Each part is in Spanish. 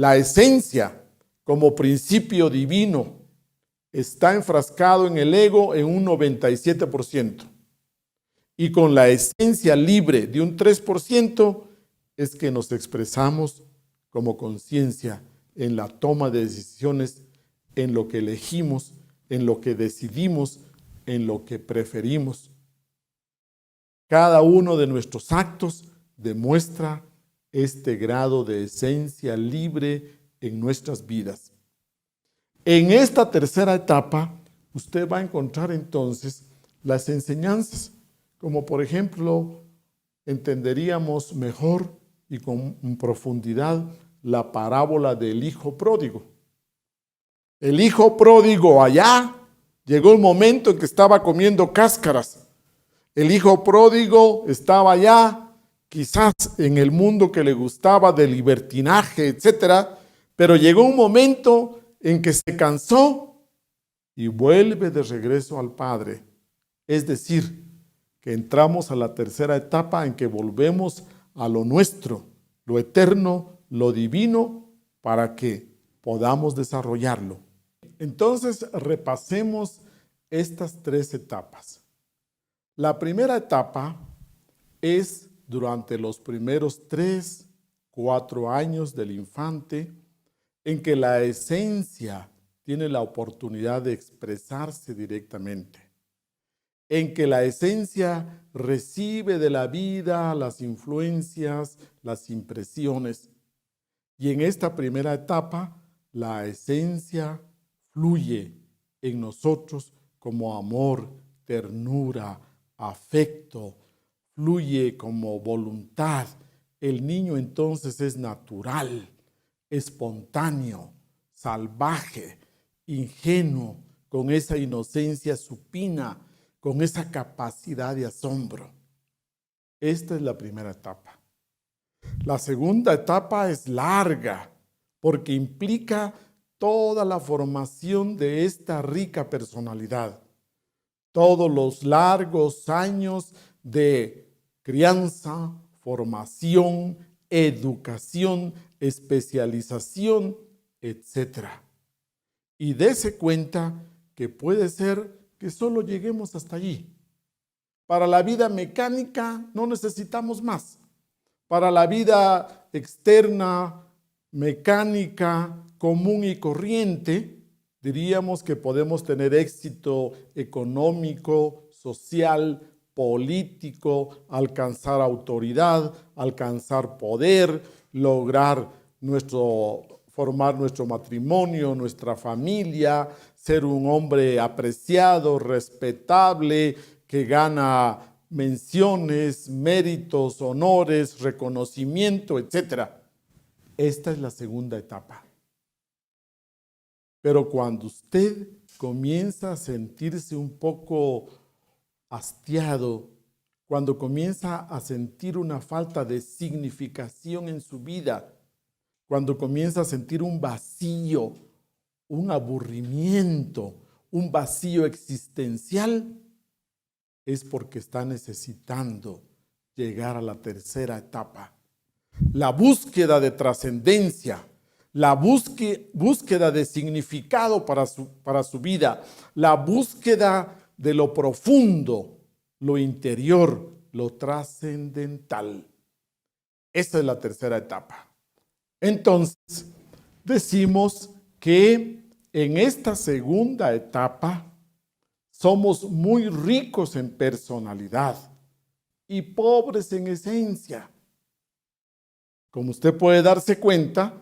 La esencia, como principio divino, está enfrascado en el ego en un 97%. Y con la esencia libre de un 3% es que nos expresamos como conciencia en la toma de decisiones, en lo que elegimos, en lo que decidimos, en lo que preferimos. Cada uno de nuestros actos demuestra este grado de esencia libre en nuestras vidas. En esta tercera etapa, usted va a encontrar entonces las enseñanzas, como por ejemplo, entenderíamos mejor y con profundidad la parábola del hijo pródigo. El hijo pródigo allá, llegó el momento en que estaba comiendo cáscaras. El hijo pródigo estaba allá, quizás en el mundo que le gustaba de libertinaje, etcétera, pero llegó un momento en que se cansó y vuelve de regreso al Padre. Es decir, que entramos a la tercera etapa en que volvemos a lo nuestro, lo eterno, lo divino, para que podamos desarrollarlo. Entonces, repasemos estas tres etapas. La primera etapa es durante los primeros 3, 4 años del infante, en que la esencia tiene la oportunidad de expresarse directamente, en que la esencia recibe de la vida las influencias, las impresiones, y en esta primera etapa la esencia fluye en nosotros como amor, ternura, afecto, fluye como voluntad. El niño entonces es natural, espontáneo, salvaje, ingenuo, con esa inocencia supina, con esa capacidad de asombro. Esta es la primera etapa. La segunda etapa es larga, porque implica toda la formación de esta rica personalidad. Todos los largos años de crianza, formación, educación, especialización, etc. Y dése cuenta que puede ser que solo lleguemos hasta allí. Para la vida mecánica no necesitamos más. Para la vida externa, mecánica, común y corriente, diríamos que podemos tener éxito económico, social, político, alcanzar autoridad, alcanzar poder, lograr formar nuestro matrimonio, nuestra familia, ser un hombre apreciado, respetable, que gana menciones, méritos, honores, reconocimiento, etc. Esta es la segunda etapa. Pero cuando usted comienza a sentirse un poco hastiado, cuando comienza a sentir una falta de significación en su vida, cuando comienza a sentir un vacío, un aburrimiento, un vacío existencial, es porque está necesitando llegar a la tercera etapa. La búsqueda de trascendencia, la búsqueda de significado para su vida, la búsqueda de lo profundo, lo interior, lo trascendental. Esa es la tercera etapa. Entonces, decimos que en esta segunda etapa somos muy ricos en personalidad y pobres en esencia. Como usted puede darse cuenta,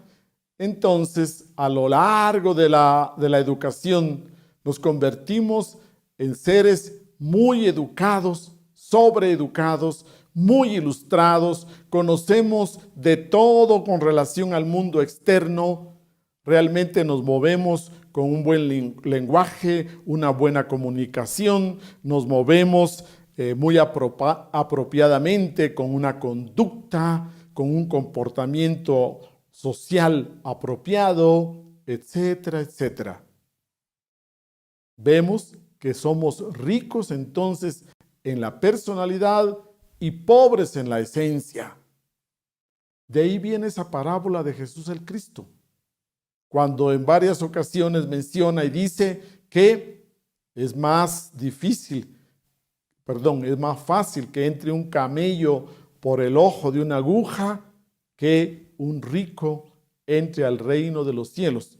entonces a lo largo de la educación nos convertimos en seres muy educados, sobreeducados, muy ilustrados, conocemos de todo con relación al mundo externo, realmente nos movemos con un buen lenguaje, una buena comunicación, nos movemos muy apropiadamente, con una conducta, con un comportamiento social apropiado, etcétera, etcétera. Vemos que somos ricos entonces en la personalidad y pobres en la esencia. De ahí viene esa parábola de Jesús el Cristo. cuando en varias ocasiones menciona y dice que es más fácil que entre un camello por el ojo de una aguja que un rico entre al reino de los cielos.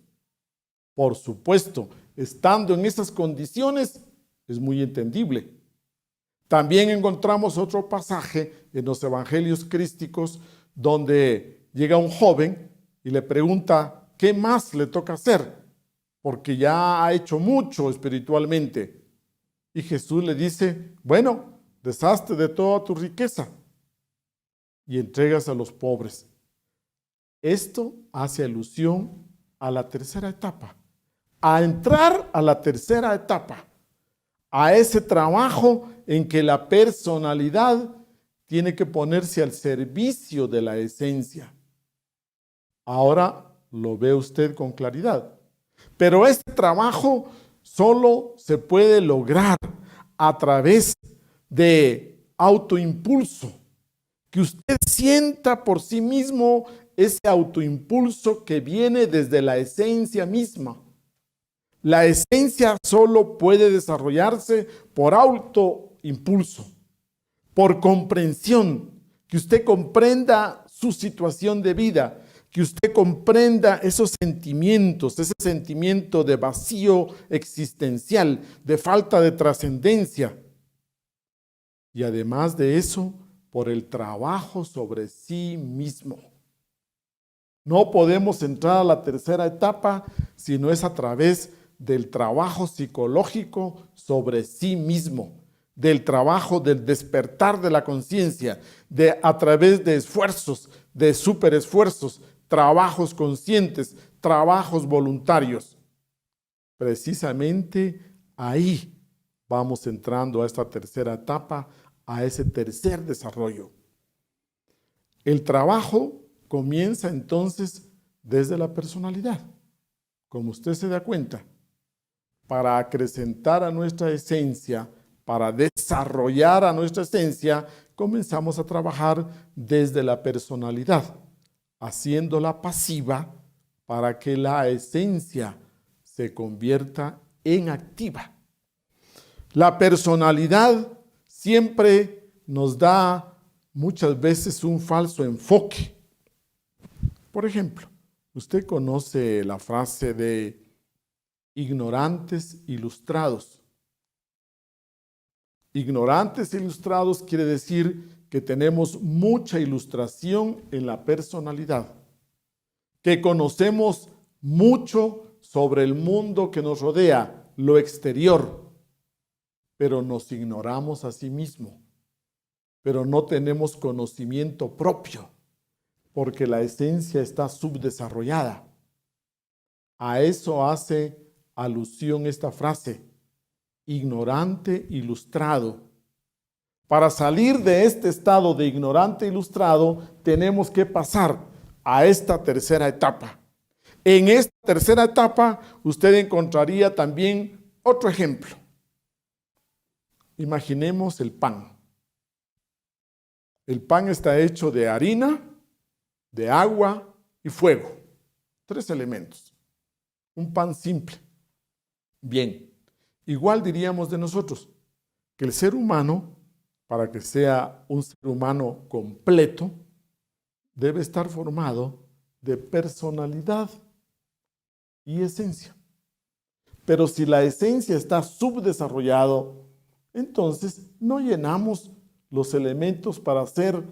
Por supuesto, estando en esas condiciones, es muy entendible. También encontramos otro pasaje en los evangelios crísticos donde llega un joven y le pregunta qué más le toca hacer, porque ya ha hecho mucho espiritualmente. Y Jesús le dice, bueno, deshazte de toda tu riqueza y entregas a los pobres. Esto hace alusión a la tercera etapa, a entrar a la tercera etapa, a ese trabajo en que la personalidad tiene que ponerse al servicio de la esencia. Ahora lo ve usted con claridad. Pero este trabajo solo se puede lograr a través de autoimpulso, que usted sienta por sí mismo ese autoimpulso que viene desde la esencia misma. La esencia solo puede desarrollarse por autoimpulso, por comprensión, que usted comprenda su situación de vida, que usted comprenda esos sentimientos, ese sentimiento de vacío existencial, de falta de trascendencia. Y además de eso, por el trabajo sobre sí mismo. No podemos entrar a la tercera etapa si no es a través del trabajo psicológico sobre sí mismo, del trabajo del despertar de la conciencia, a través de esfuerzos, de superesfuerzos, trabajos conscientes, trabajos voluntarios. Precisamente ahí vamos entrando a esta tercera etapa, a ese tercer desarrollo. El trabajo comienza entonces desde la personalidad, como usted se da cuenta. Para acrecentar a nuestra esencia, para desarrollar a nuestra esencia, comenzamos a trabajar desde la personalidad, haciéndola pasiva para que la esencia se convierta en activa. La personalidad siempre nos da muchas veces un falso enfoque. Por ejemplo, usted conoce la frase de ignorantes ilustrados. Ignorantes ilustrados quiere decir que tenemos mucha ilustración en la personalidad, que conocemos mucho sobre el mundo que nos rodea, lo exterior, pero nos ignoramos a sí mismos, pero no tenemos conocimiento propio, porque la esencia está subdesarrollada. A eso hace alusión esta frase, ignorante ilustrado. Para salir de este estado de ignorante ilustrado, tenemos que pasar a esta tercera etapa. En esta tercera etapa, usted encontraría también otro ejemplo. Imaginemos el pan. El pan está hecho de harina, de agua y fuego. 3 elementos. Un pan simple. Bien, igual diríamos de nosotros que el ser humano, para que sea un ser humano completo, debe estar formado de personalidad y esencia. Pero si la esencia está subdesarrollado, entonces no llenamos los elementos para ser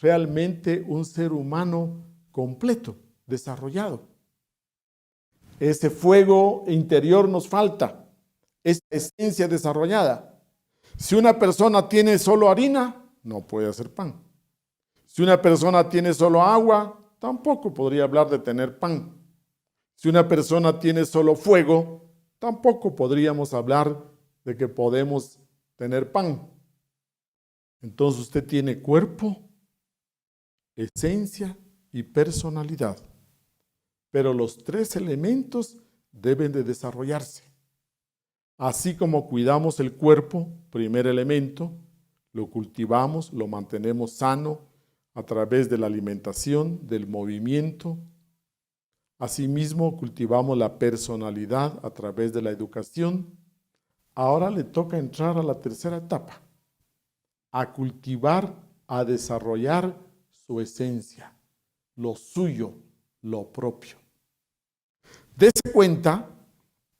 realmente un ser humano completo, desarrollado. Ese fuego interior nos falta, esa esencia desarrollada. Si una persona tiene solo harina, no puede hacer pan. Si una persona tiene solo agua, tampoco podría hablar de tener pan. Si una persona tiene solo fuego, tampoco podríamos hablar de que podemos tener pan. Entonces usted tiene cuerpo, esencia y personalidad. Pero los 3 elementos deben de desarrollarse. Así como cuidamos el cuerpo, primer elemento, lo cultivamos, lo mantenemos sano a través de la alimentación, del movimiento. Asimismo, cultivamos la personalidad a través de la educación. Ahora le toca entrar a la tercera etapa, a cultivar, a desarrollar su esencia, lo suyo, lo propio. Dese cuenta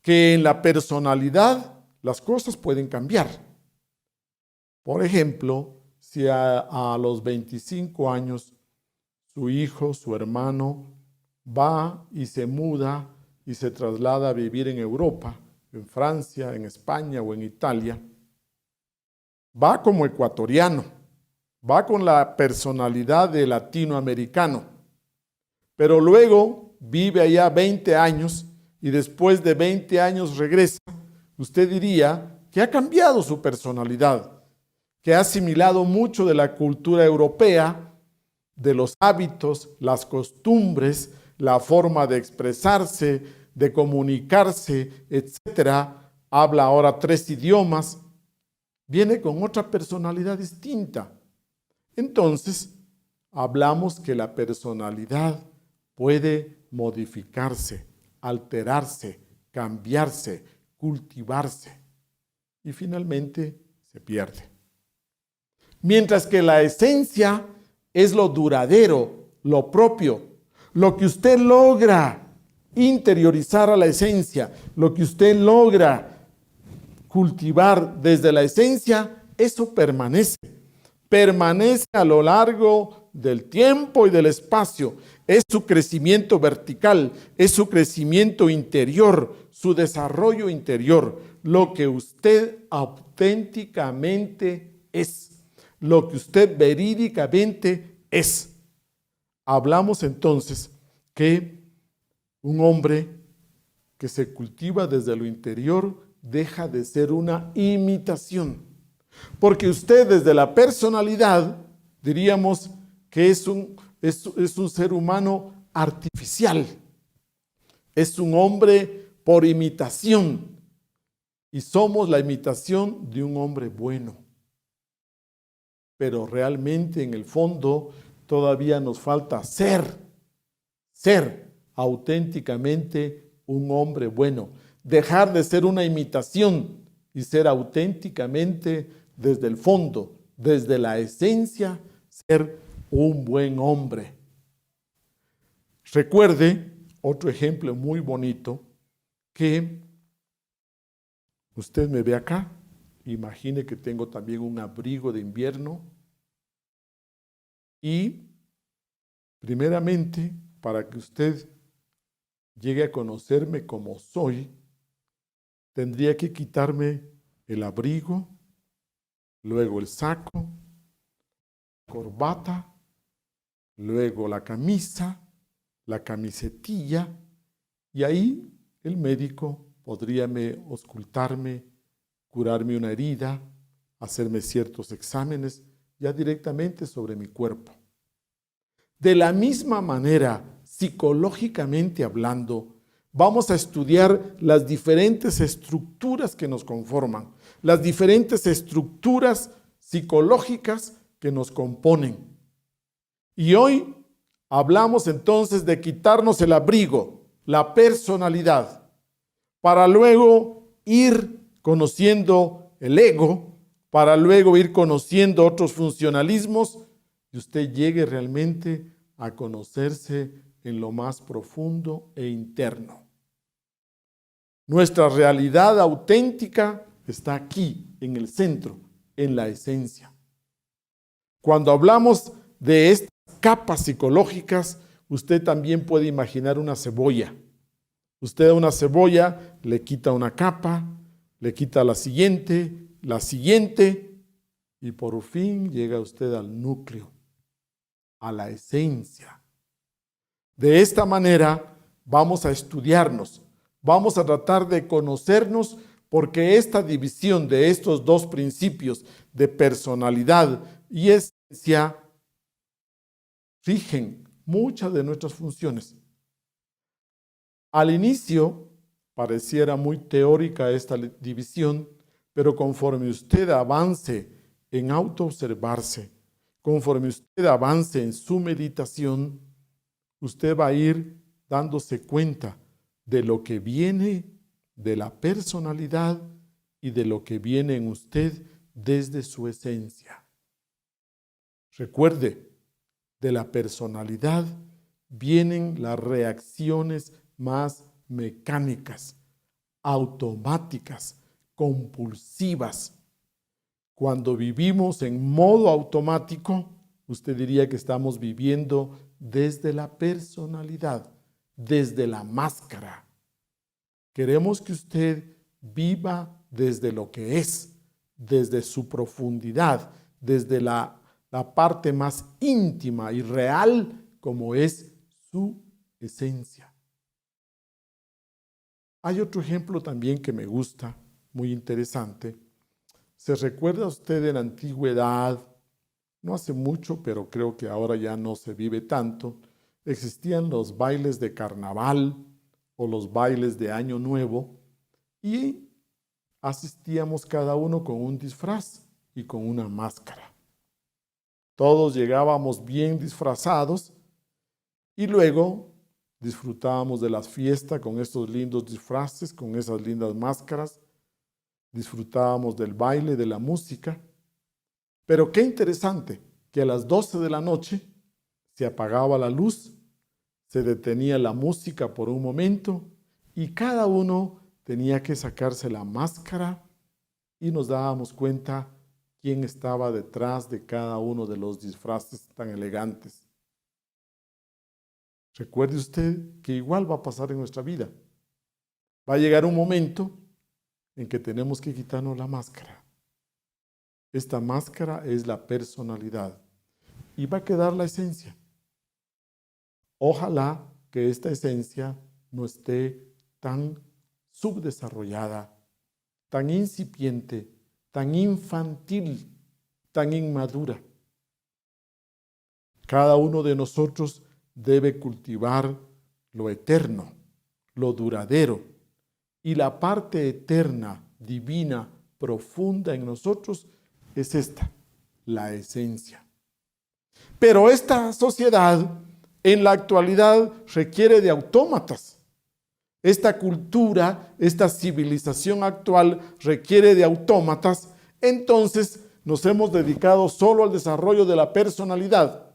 que en la personalidad las cosas pueden cambiar. Por ejemplo, si a los 25 años su hijo, su hermano, va y se muda y se traslada a vivir en Europa, en Francia, en España o en Italia, va como ecuatoriano, va con la personalidad de latinoamericano, pero luego vive allá 20 años y después de 20 años regresa, usted diría que ha cambiado su personalidad, que ha asimilado mucho de la cultura europea, de los hábitos, las costumbres, la forma de expresarse, de comunicarse, etcétera. Habla ahora 3 idiomas, viene con otra personalidad distinta. Entonces, hablamos que la personalidad puede modificarse, alterarse, cambiarse, cultivarse y finalmente se pierde. Mientras que la esencia es lo duradero, lo propio, lo que usted logra interiorizar a la esencia, lo que usted logra cultivar desde la esencia, eso permanece. Permanece a lo largo del tiempo y del espacio. Es su crecimiento vertical, es su crecimiento interior, su desarrollo interior, lo que usted auténticamente es, lo que usted verídicamente es. Hablamos entonces que un hombre que se cultiva desde lo interior deja de ser una imitación. Porque usted desde la personalidad diríamos que es un ser humano artificial. Es un hombre por imitación. Y somos la imitación de un hombre bueno. Pero realmente en el fondo todavía nos falta ser auténticamente un hombre bueno. Dejar de ser una imitación y ser auténticamente desde el fondo, desde la esencia, ser un buen hombre. Recuerde otro ejemplo muy bonito que usted me ve acá. Imagine que tengo también un abrigo de invierno y primeramente, para que usted llegue a conocerme como soy, tendría que quitarme el abrigo, luego el saco, la corbata, luego la camisa, la camisetilla, y ahí el médico podría auscultarme, curarme una herida, hacerme ciertos exámenes ya directamente sobre mi cuerpo. De la misma manera, psicológicamente hablando, vamos a estudiar las diferentes estructuras que nos conforman, las diferentes estructuras psicológicas que nos componen. Y hoy hablamos entonces de quitarnos el abrigo, la personalidad, para luego ir conociendo el ego, para luego ir conociendo otros funcionalismos y usted llegue realmente a conocerse en lo más profundo e interno. Nuestra realidad auténtica está aquí, en el centro, en la esencia. Cuando hablamos de estas capas psicológicas, usted también puede imaginar una cebolla. Usted a una cebolla le quita una capa, le quita la siguiente, y por fin llega usted al núcleo, a la esencia. De esta manera vamos a estudiarnos, vamos a tratar de conocernos, porque esta división de estos dos principios de personalidad y esencia rigen muchas de nuestras funciones. Al inicio pareciera muy teórica esta división, pero conforme usted avance en autoobservarse, conforme usted avance en su meditación, usted va a ir dándose cuenta de lo que viene de la personalidad y de lo que viene en usted desde su esencia. Recuerde, de la personalidad vienen las reacciones más mecánicas, automáticas, compulsivas. Cuando vivimos en modo automático, usted diría que estamos viviendo desde la personalidad, desde la máscara. Queremos que usted viva desde lo que es, desde su profundidad, desde la parte más íntima y real como es su esencia. Hay otro ejemplo también que me gusta, muy interesante. ¿Se recuerda usted de la antigüedad? No hace mucho, pero creo que ahora ya no se vive tanto. Existían los bailes de carnaval o los bailes de Año Nuevo y asistíamos cada uno con un disfraz y con una máscara. Todos llegábamos bien disfrazados y luego disfrutábamos de las fiestas con estos lindos disfraces, con esas lindas máscaras. Disfrutábamos del baile, de la música. Pero qué interesante que a las 12 de la noche se apagaba la luz, se detenía la música por un momento y cada uno tenía que sacarse la máscara y nos dábamos cuenta quién estaba detrás de cada uno de los disfraces tan elegantes. Recuerde usted que igual va a pasar en nuestra vida. Va a llegar un momento en que tenemos que quitarnos la máscara. Esta máscara es la personalidad y va a quedar la esencia. Ojalá que esta esencia no esté tan subdesarrollada, tan incipiente, tan infantil, tan inmadura. Cada uno de nosotros debe cultivar lo eterno, lo duradero, y la parte eterna, divina, profunda en nosotros es esta, la esencia. Pero esta sociedad en la actualidad requiere de autómatas. Esta cultura, esta civilización actual requiere de autómatas, entonces nos hemos dedicado solo al desarrollo de la personalidad.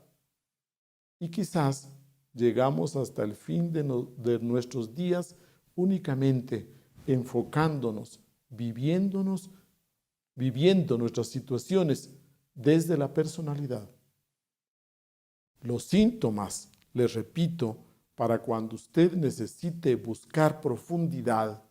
Y quizás llegamos hasta el fin de nuestros días únicamente enfocándonos, viviendo nuestras situaciones desde la personalidad. Los síntomas, les repito, para cuando usted necesite buscar profundidad,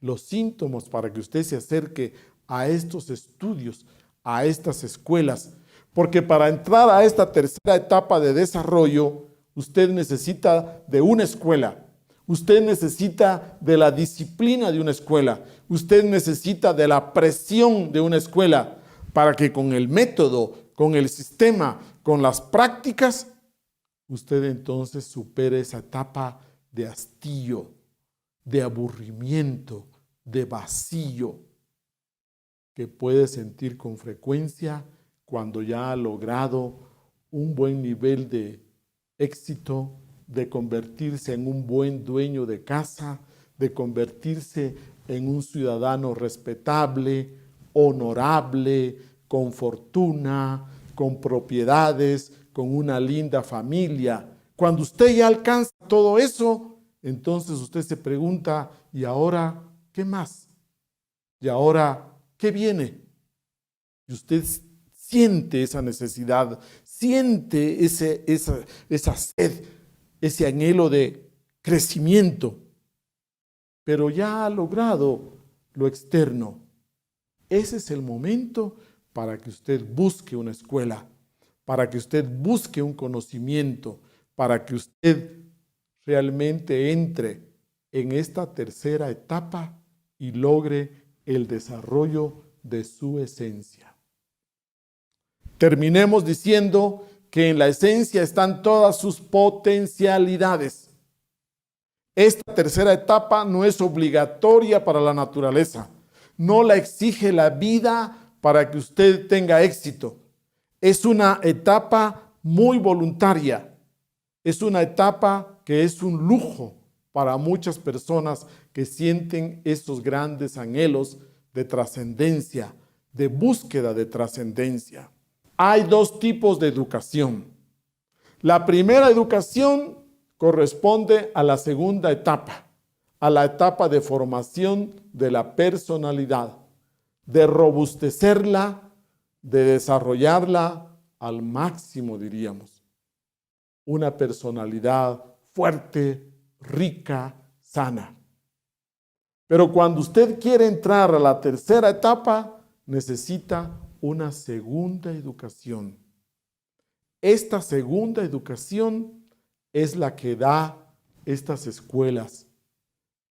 los síntomas para que usted se acerque a estos estudios, a estas escuelas, porque para entrar a esta tercera etapa de desarrollo, usted necesita de una escuela. Usted necesita de la disciplina de una escuela. Usted necesita de la presión de una escuela para que con el método, con el sistema, con las prácticas, usted entonces supere esa etapa de hastío, de aburrimiento, de vacío que puede sentir con frecuencia cuando ya ha logrado un buen nivel de éxito, de convertirse en un buen dueño de casa, de convertirse en un ciudadano respetable, honorable, con fortuna, con propiedades, con una linda familia. Cuando usted ya alcanza todo eso, entonces usted se pregunta, ¿y ahora qué más? ¿Y ahora qué viene? Y usted siente esa necesidad, siente esa sed, ese anhelo de crecimiento, pero ya ha logrado lo externo. Ese es el momento para que usted busque una escuela, para que usted busque un conocimiento, para que usted realmente entre en esta tercera etapa y logre el desarrollo de su esencia. Terminemos diciendo que en la esencia están todas sus potencialidades. Esta tercera etapa no es obligatoria para la naturaleza. No la exige la vida para que usted tenga éxito. Es una etapa muy voluntaria. Es una etapa que es un lujo para muchas personas que sienten esos grandes anhelos de trascendencia, de búsqueda de trascendencia. Hay dos tipos de educación. La primera educación corresponde a la segunda etapa, a la etapa de formación de la personalidad, de robustecerla, de desarrollarla al máximo, diríamos. Una personalidad fuerte, rica, sana. Pero cuando usted quiere entrar a la tercera etapa, necesita una segunda educación. Esta segunda educación es la que da estas escuelas.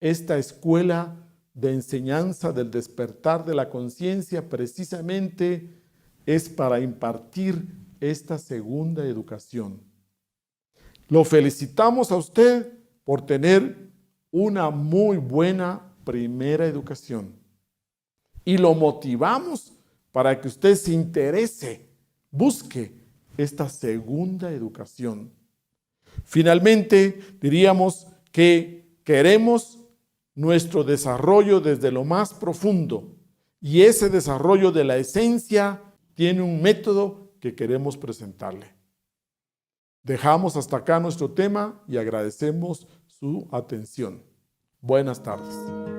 Esta escuela de enseñanza del despertar de la conciencia precisamente es para impartir esta segunda educación. Lo felicitamos a usted por tener una muy buena primera educación y lo motivamos para que usted se interese, busque esta segunda educación. Finalmente, diríamos que queremos nuestro desarrollo desde lo más profundo y ese desarrollo de la esencia tiene un método que queremos presentarle. Dejamos hasta acá nuestro tema y agradecemos su atención. Buenas tardes.